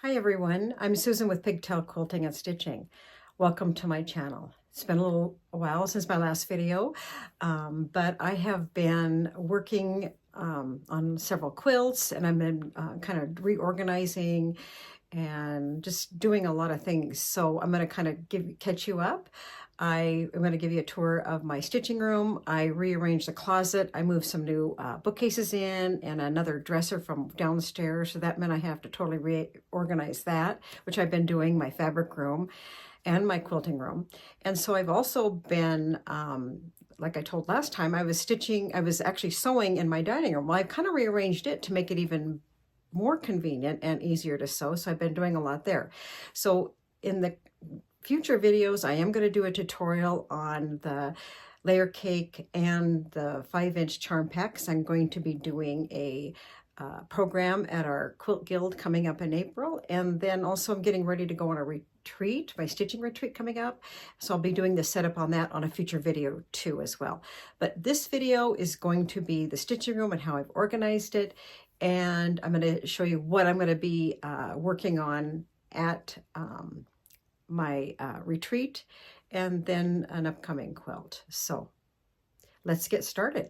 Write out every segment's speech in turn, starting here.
Hi everyone, I'm Susan with Pigtail Quilting and Stitching. Welcome to my channel. It's been a little while since my last video, but I have been working on several quilts, and I've been kind of reorganizing and just doing a lot of things. So I'm going to kind of catch you up. I am going to give you a tour of my stitching room. I rearranged the closet. I moved some new bookcases in and another dresser from downstairs. So that meant I have to totally reorganize that, which I've been doing, my fabric room and my quilting room. And so I've also been, like I told last time, I was actually sewing in my dining room. Well, I've kind of rearranged it to make it even more convenient and easier to sew. So I've been doing a lot there. So in the future videos, I am going to do a tutorial on the layer cake and the 5-inch charm packs. I'm going to be doing a program at our Quilt Guild coming up in April. And then also I'm getting ready to go on a retreat, my stitching retreat coming up. So I'll be doing the setup on that on a future video too as well. But this video is going to be the stitching room and how I've organized it. And I'm going to show you what I'm going to be working on at my retreat and then an upcoming quilt. So let's get started.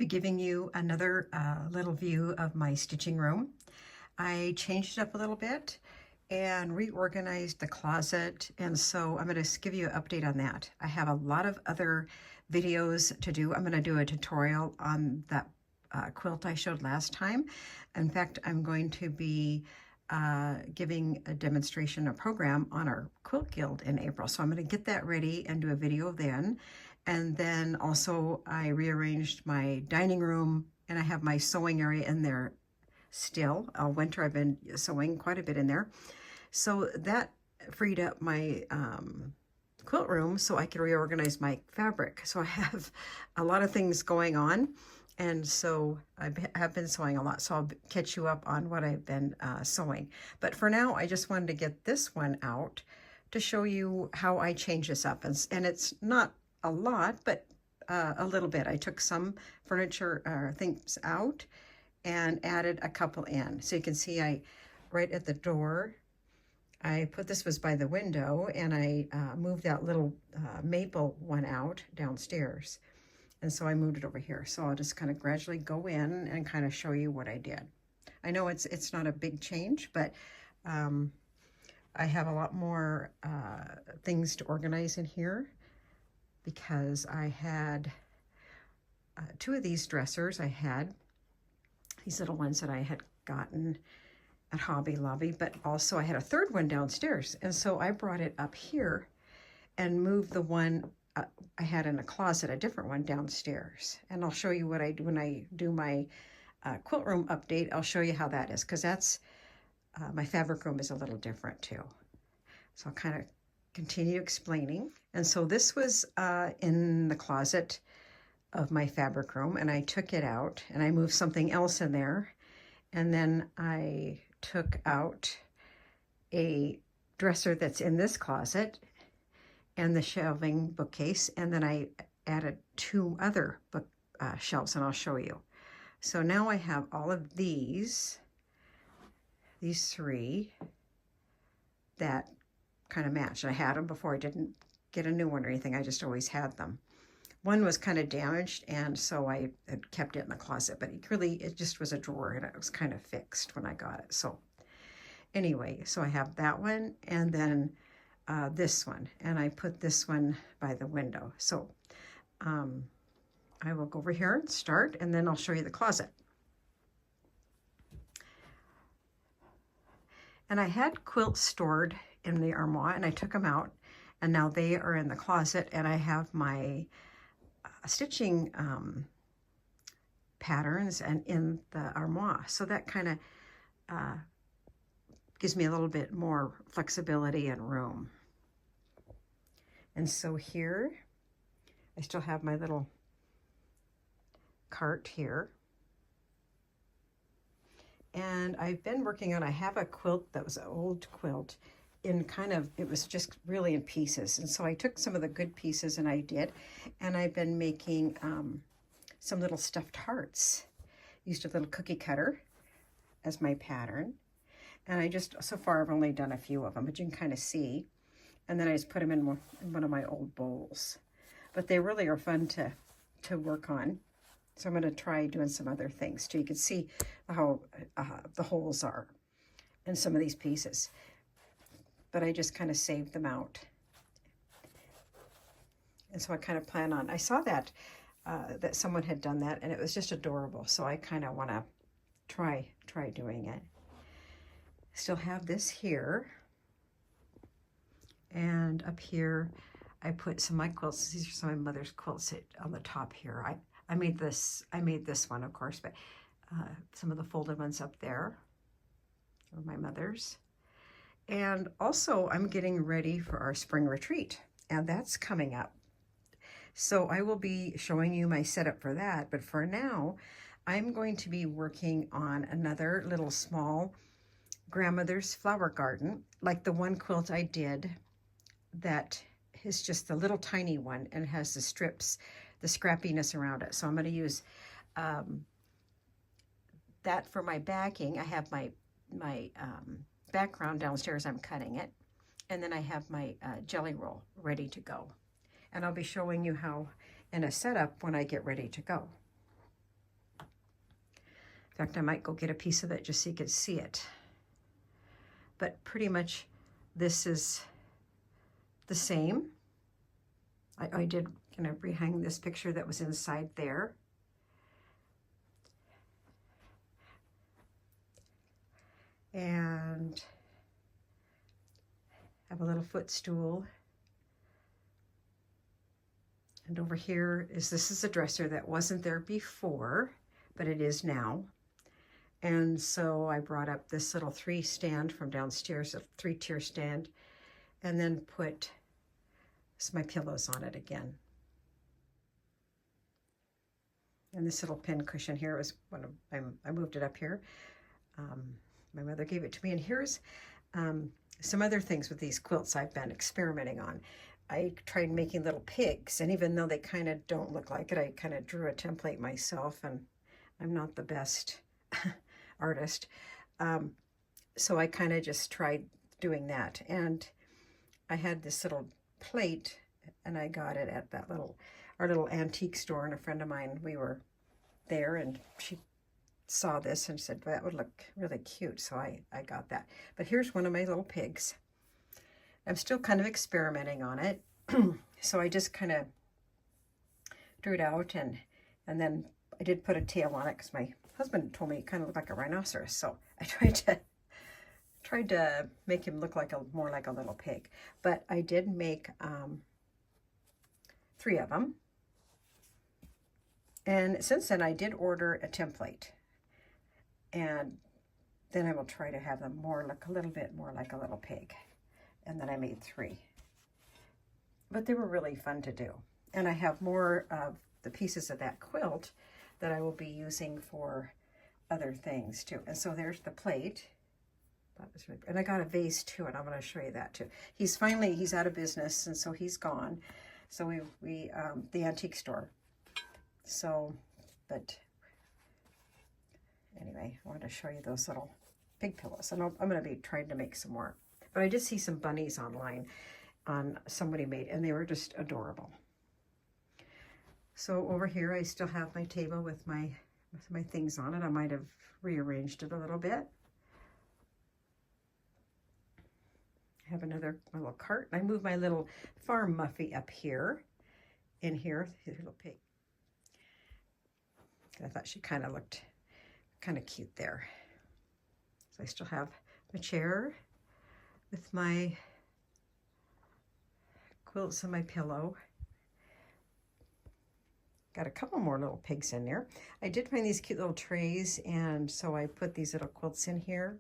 Giving you another little view of my stitching room. I changed it up a little bit and reorganized the closet, and so I'm going to give you an update on that. I have a lot of other videos to do. I'm going to do a tutorial on that quilt I showed last time. In fact, I'm going to be giving a demonstration, a program on our Quilt Guild in April. So I'm going to get that ready and do a video then. And then also I rearranged my dining room, and I have my sewing area in there still. All winter I've been sewing quite a bit in there. So that freed up my quilt room so I could reorganize my fabric. So I have a lot of things going on. And so I have been sewing a lot, so I'll catch you up on what I've been sewing. But for now, I just wanted to get this one out to show you how I change this up. And it's not a lot, but a little bit. I took some furniture things out and added a couple in. So you can see right at the door, I put, this was by the window, and I moved that little maple one out downstairs. And so I moved it over here. So I'll just kind of gradually go in and kind of show you what I did. I know it's not a big change, but I have a lot more things to organize in here, because I had two of these dressers. I had these little ones that I had gotten at Hobby Lobby, but also I had a third one downstairs. And so I brought it up here and moved the one I had in a closet, a different one downstairs. And I'll show you what I do when I do my quilt room update. I'll show you how that is, because that's, my fabric room is a little different too. So I'll kind of continue explaining. And so this was in the closet of my fabric room, and I took it out and I moved something else in there. And then I took out a dresser that's in this closet and the shelving bookcase, and then I added two other book shelves, and I'll show you. So now I have all of these three that kind of matched. I had them before. I didn't get a new one or anything. I just always had them. One was kind of damaged, and so I had kept it in the closet, but it just was a drawer, and it was kind of fixed when I got it. So anyway, so I have that one, and then this one, and I put this one by the window. So I will go over here and start, and then I'll show you the closet. And I had quilts stored in the armoire, and I took them out, and now they are in the closet, and I have my stitching patterns and in the armoire. So that kind of gives me a little bit more flexibility and room. And so here, I still have my little cart here. And I've been working on, I have a quilt that was an old quilt in kind of, it was just really in pieces. And so I took some of the good pieces and I did. And I've been making some little stuffed hearts. Used a little cookie cutter as my pattern. And I just, so far I've only done a few of them, but you can kind of see. And then I just put them in one of my old bowls. But they really are fun to work on. So I'm going to try doing some other things too. You can see how the holes are in some of these pieces. But I just kind of saved them out. And so I kind of plan on, I saw that someone had done that and it was just adorable. So I kind of want to try doing it. Still have this here. And up here, I put some of my quilts. These are some of my mother's quilts on the top here. I made this one, of course, but some of the folded ones up there are my mother's. And also, I'm getting ready for our spring retreat, and that's coming up. So I will be showing you my setup for that, but for now, I'm going to be working on another little small grandmother's flower garden, like the one quilt I did that is just the little tiny one and has the strips, the scrappiness around it. So I'm going to use that for my backing. I have my background downstairs. I'm cutting it. And then I have my jelly roll ready to go. And I'll be showing you how in a setup when I get ready to go. In fact, I might go get a piece of it just so you can see it. But pretty much this is the same. I did kind of rehang this picture that was inside there. And have a little footstool. And over here this is a dresser that wasn't there before, but it is now. And so I brought up this little 3 stand from downstairs, a 3-tier stand, and then put my pillows on it again. And this little pin cushion here was one of, I moved it up here. My mother gave it to me. And here's some other things with these quilts I've been experimenting on. I tried making little pigs, and even though they kind of don't look like it, I kind of drew a template myself, and I'm not the best artist. So I kind of just tried doing that. And I had this little plate, and I got it at that our little antique store, and a friend of mine, we were there, and she saw this and said, that would look really cute. So I got that. But here's one of my little pigs. I'm still kind of experimenting on it. So I just kind of drew it out, and then I did put a tail on it because my husband told me it kind of looked like a rhinoceros. So I tried to make him look like more like a little pig. But I did make 3 of them. And since then, I did order a template. And then I will try to have them look a little bit more like a little pig. And then I made 3. But they were really fun to do. And I have more of the pieces of that quilt that I will be using for other things too. And so there's the plate. And I got a vase too, and I'm going to show you that too. He's out of business, and so he's gone. So we the antique store. So, but anyway, I wanted to show you those little pig pillows. And I'm going to be trying to make some more. But I did see some bunnies online on somebody made, and they were just adorable. So over here, I still have my table with my things on it. I might have rearranged it a little bit. I have another little cart. I moved my little farm Muffy up here, in here, his little pig. I thought she kind of looked kind of cute there. So I still have my chair with my quilts and my pillow. Got a couple more little pigs in there. I did find these cute little trays, and so I put these little quilts in here.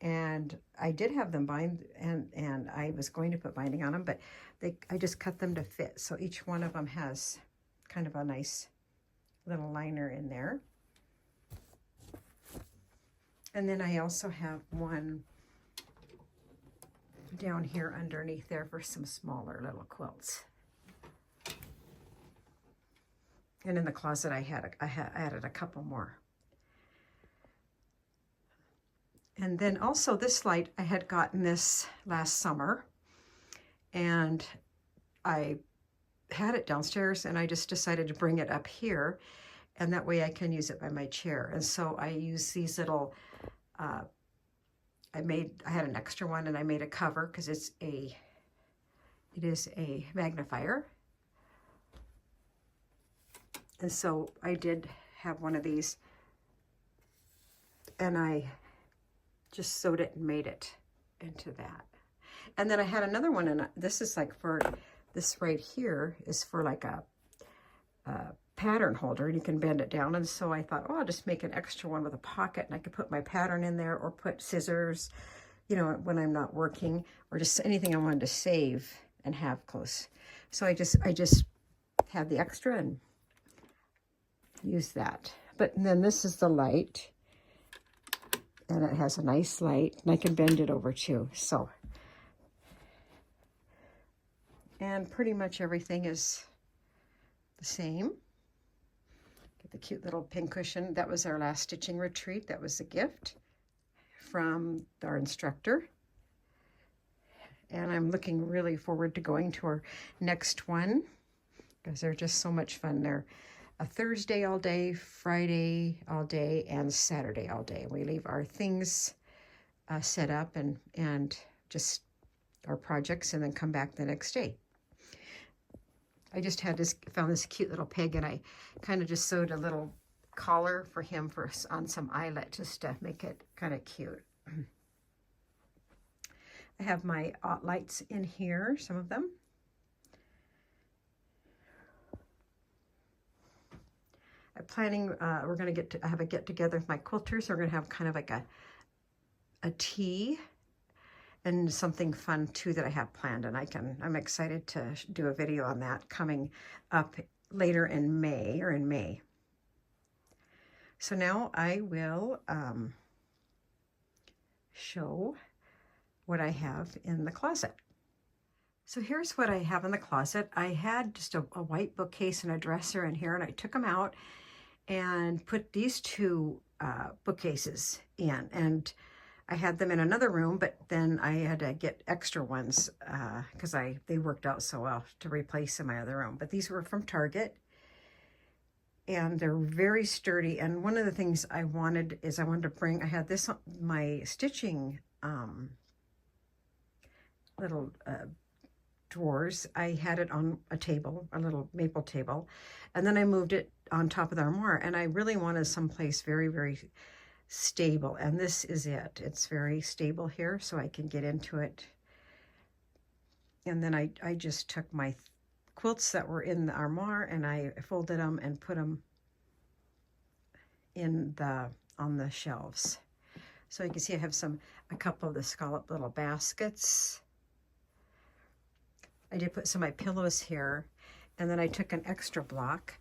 And I did have them bind, and I was going to put binding on them, but I just cut them to fit. So each one of them has kind of a nice little liner in there. And then I also have one down here underneath there for some smaller little quilts. And in the closet I added a couple more. And then also this light, I had gotten this last summer, and I had it downstairs, and I just decided to bring it up here, and that way I can use it by my chair. And so I use these little, I had an extra one, and I made a cover because it is a magnifier. And so I did have one of these, and I just sewed it and made it into that. And then I had another one, and this is like for, this right here is for like a pattern holder, and you can bend it down. And so I thought, oh, I'll just make an extra one with a pocket, and I could put my pattern in there, or put scissors, you know, when I'm not working, or just anything I wanted to save and have close. So I just had the extra and used that. But then this is the light, and it has a nice light, and I can bend it over too. So, and pretty much everything is the same. Get the cute little pin cushion. That was our last stitching retreat. That was a gift from our instructor. And I'm looking really forward to going to our next one, because they're just so much fun. They're a Thursday all day, Friday all day, and Saturday all day. We leave our things set up and just our projects, and then come back the next day. I just found this cute little pig, and I kind of just sewed a little collar for him on some eyelet, just to make it kind of cute. I have my lights in here, some of them. I'm planning, we're going to have a get together with my quilters. We're going to have kind of like a tea and something fun too that I have planned, and I'm excited to do a video on that coming up later in May. So now I will show what I have in the closet. So here's what I have in the closet. I had just a white bookcase and a dresser in here, and I took them out and put these two bookcases in, and I had them in another room, but then I had to get extra ones because they worked out so well to replace in my other room. But these were from Target, and they're very sturdy. And one of the things I wanted to bring, I had this on my stitching little drawers. I had it on a table, a little maple table, and then I moved it on top of the armoire, and I really wanted someplace very, very stable, and this is it. It's very stable here, so I can get into it. And then I just took my quilts that were in the armoire, and I folded them and put them on the shelves. So you can see I have a couple of the scallop little baskets. I did put some of my pillows here, and then I took an extra block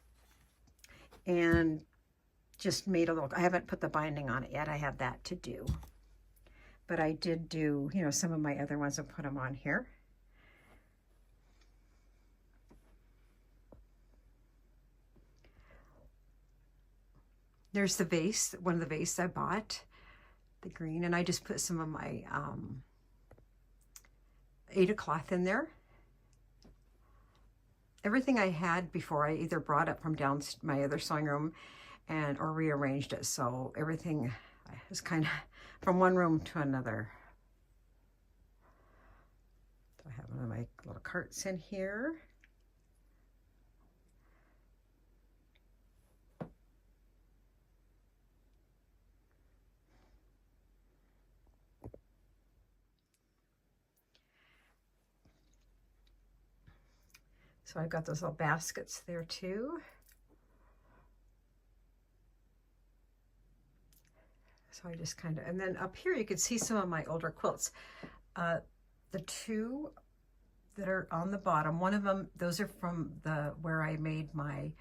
and just made a little, I haven't put the binding on it yet. I have that to do. But I did do, you know, some of my other ones and put them on here. There's the vase, one of the vases I bought, the green, and I just put some of my Aida cloth in there. Everything I had before, I either brought up from down my other sewing room or rearranged it, so everything was kind of from one room to another. one of my little carts in here. So I've got those little baskets there too. So I just kind of, and then up here you can see some of my older quilts. The two that are on the bottom, one of them, those are from where I made my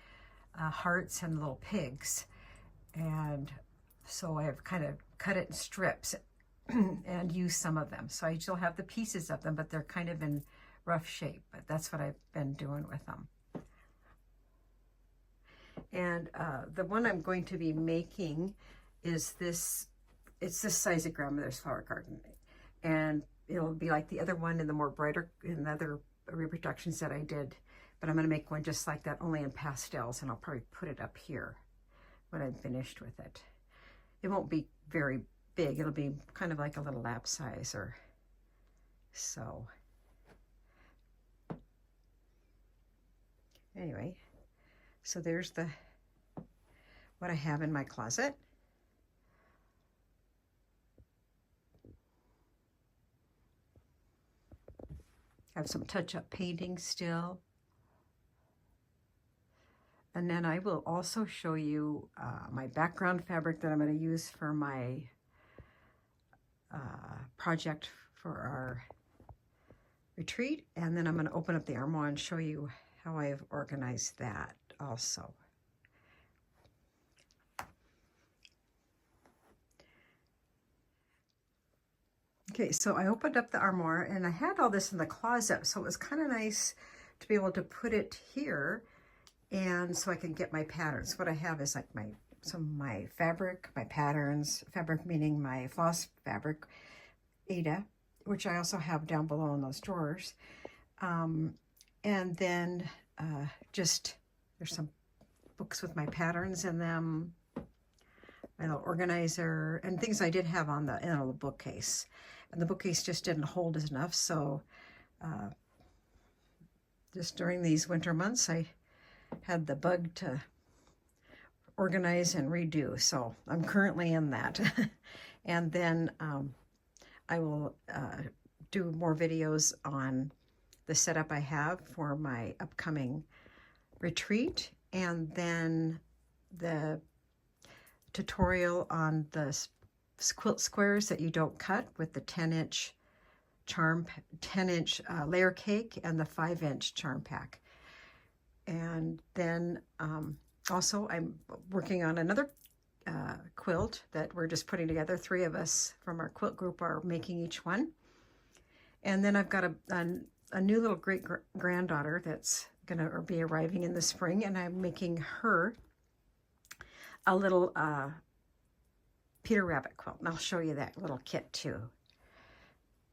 hearts and little pigs. And so I've kind of cut it in strips and used some of them. So I still have the pieces of them, but they're kind of in rough shape, but that's what I've been doing with them. And the one I'm going to be making is this, it's this size of grandmother's flower garden. And it'll be like the other one in the more brighter, in the other reproductions that I did. But I'm gonna make one just like that, only in pastels, and I'll probably put it up here when I'm finished with it. It won't be very big. It'll be kind of like a little lap size or so. Anyway, so there's what I have in my closet. I have some touch-up painting still. And then I will also show you my background fabric that I'm going to use for my project for our retreat. And then I'm going to open up the armoire and show you how I have organized that also. Okay, so I opened up the armoire and I had all this in the closet, so it was kind of nice to be able to put it here, and so I can get my patterns. What I have is like some of my fabric, my patterns, fabric meaning my floss fabric, Ada, which I also have down below in those drawers. And then just, there's some books with my patterns in them, my little organizer, and things I did have on in a bookcase. And the bookcase just didn't hold enough, so just during these winter months, I had the bug to organize and redo. So I'm currently in that. And then I will do more videos on the setup I have for my upcoming retreat, and then the tutorial on the quilt squares that you don't cut with the 10-inch layer cake and the 5-inch charm pack. And then also I'm working on another quilt that we're just putting together. 3 of us from our quilt group are making each one. And then I've got a new little great-granddaughter that's gonna be arriving in the spring, and I'm making her a little Peter Rabbit quilt. And I'll show you that little kit too,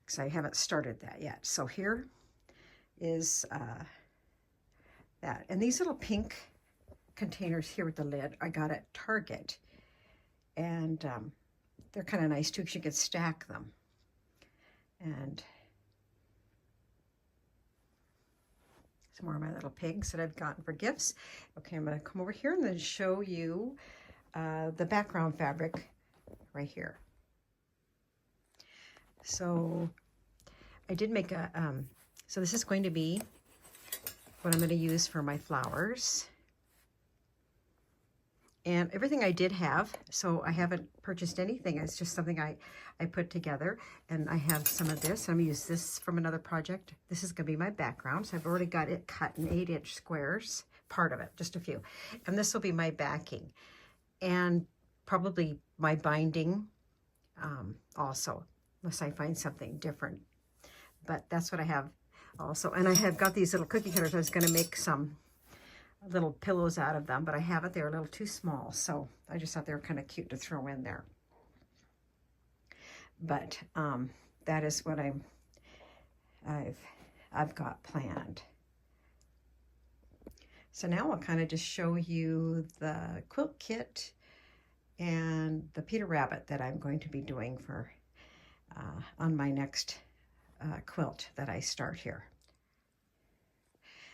because I haven't started that yet. So here is that. And these little pink containers here with the lid I got at Target. And they're kind of nice too, because you can stack them. And some more of my little pigs that I've gotten for gifts. Okay, I'm going to come over here and then show you the background fabric right here. So I did make so this is going to be what I'm going to use for my flowers. And everything I did have, so I haven't purchased anything. It's just something I put together. And I have some of this. I'm going to use this from another project. This is going to be my background. So I've already got it cut in 8-inch squares, part of it, just a few. And this will be my backing. And probably my binding also, unless I find something different. But that's what I have also. And I have got these little cookie cutters. I was going to make some little pillows out of them, but I haven't. They're a little too small, so I just thought they were kind of cute to throw in there. But that is what I've got planned. So now I'll kind of just show you the quilt kit and the Peter Rabbit that I'm going to be doing for on my next quilt that I start here.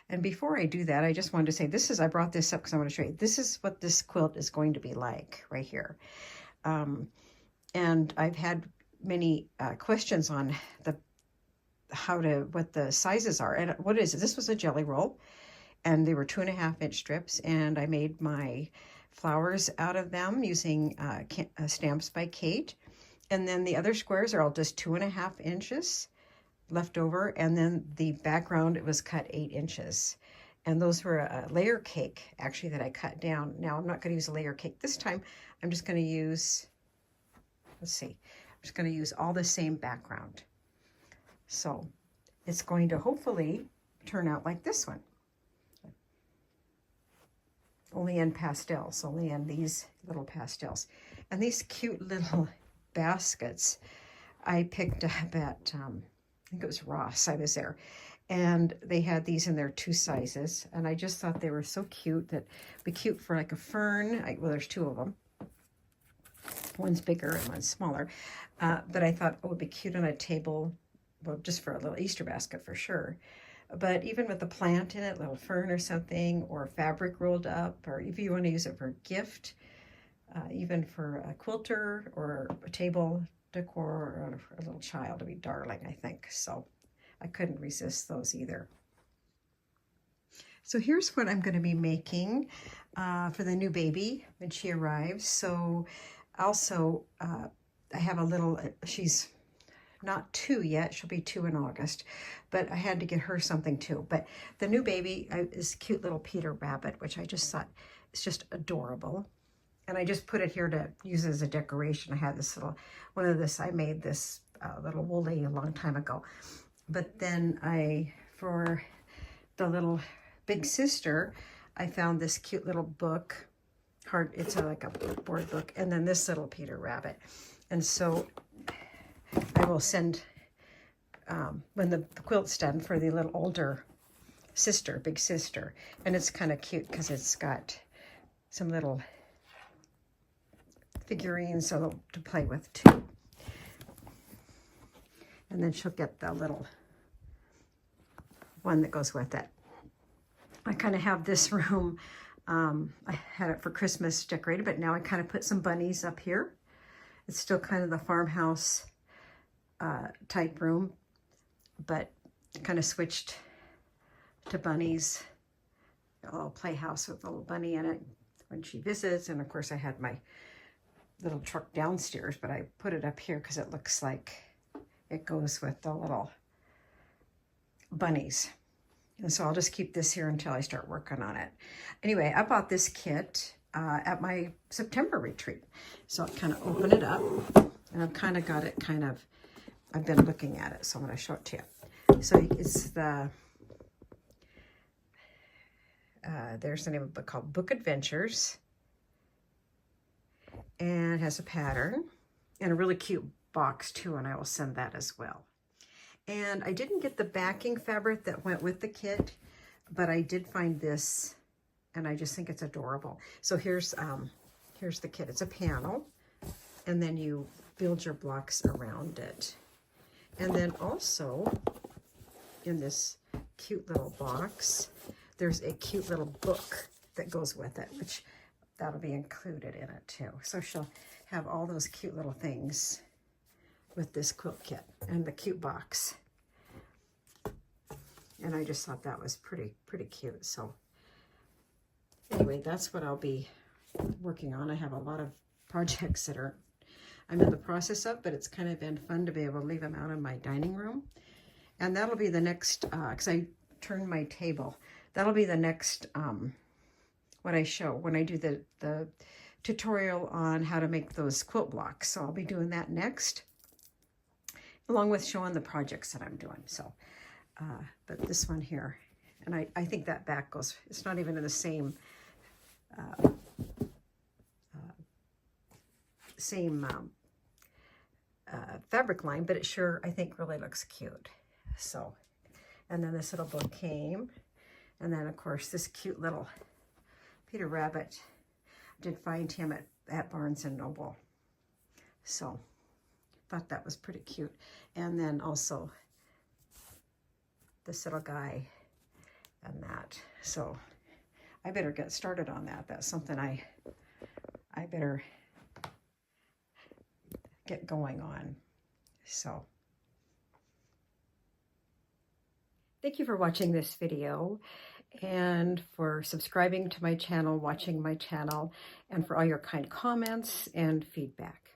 And before I do that, I just wanted to say, I brought this up because I want to show you, this is what this quilt is going to be like right here. And I've had many questions on what the sizes are. And what is it? This was a jelly roll, and they were 2.5-inch strips, and I made my flowers out of them using Stamps by Kate. And then the other squares are all just 2.5 inches left over, and then the background, it was cut 8 inches. And those were a layer cake, actually, that I cut down. Now, I'm not going to use a layer cake this time. I'm just going to use, let's see, I'm just going to use all the same background. So it's going to hopefully turn out like this one. Only in pastels, only in these little pastels. And these cute little baskets I picked up at, I think it was Ross, I was there. And they had these in their 2 sizes. And I just thought they were so cute that would be cute for like a fern. Well, there's 2 of them. One's bigger and one's smaller. But I thought it would be cute on a table, well, just for a little Easter basket for sure. But even with a plant in it, little fern or something, or fabric rolled up, or if you want to use it for a gift, even for a quilter or a table decor or a little child, would be darling, I think. So I couldn't resist those either. So here's what I'm going to be making for the new baby when she arrives. So also, I have a little, she's not 2 yet, she'll be 2 in August, but I had to get her something too. But the new baby is a cute little Peter Rabbit, which I just thought is just adorable. And I just put it here to use as a decoration. I had this little, I made this little woolly a long time ago. But then for the little big sister, I found this cute little book. It's like a board book. And then this little Peter Rabbit. And so I will send, when the quilt's done, for the little older sister, big sister. And it's kind of cute because it's got some little figurines to play with too. And then she'll get the little one that goes with it. I kind of have this room, I had it for Christmas decorated, but now I kind of put some bunnies up here. It's still kind of the farmhouse type room, but kind of switched to bunnies. A little playhouse with a little bunny in it when she visits. And of course I had my little truck downstairs, but I put it up here because it looks like it goes with the little bunnies. And so I'll just keep this here until I start working on it. Anyway, I bought this kit at my September retreat. So I'll kind of open it up, and I've kind of got it I've been looking at it, so I'm going to show it to you. So it's there's the name of a book called Book Adventures. And it has a pattern and a really cute box too, and I will send that as well. And I didn't get the backing fabric that went with the kit, but I did find this, and I just think it's adorable. So here's the kit. It's a panel, and then you build your blocks around it. And then also in this cute little box, there's a cute little book that goes with it, which that'll be included in it too. So she'll have all those cute little things with this quilt kit and the cute box. And I just thought that was pretty cute. So anyway, that's what I'll be working on. I have a lot of projects that I'm in the process of, but it's kind of been fun to be able to leave them out in my dining room. And that'll be the next, because I turned my table, that'll be the next what I show when I do the tutorial on how to make those quilt blocks. So I'll be doing that next, along with showing the projects that I'm doing. So, but this one here, and I think that back goes, it's not even in the same fabric line, but it sure, I think, really looks cute. So, and then this little book came, and then of course this cute little Peter Rabbit. I did find him at Barnes & Noble. So thought that was pretty cute. And then also this little guy and that. So I better get started on that. That's something I better get going on. So thank you for watching this video, and for subscribing to my channel, watching my channel, and for all your kind comments and feedback.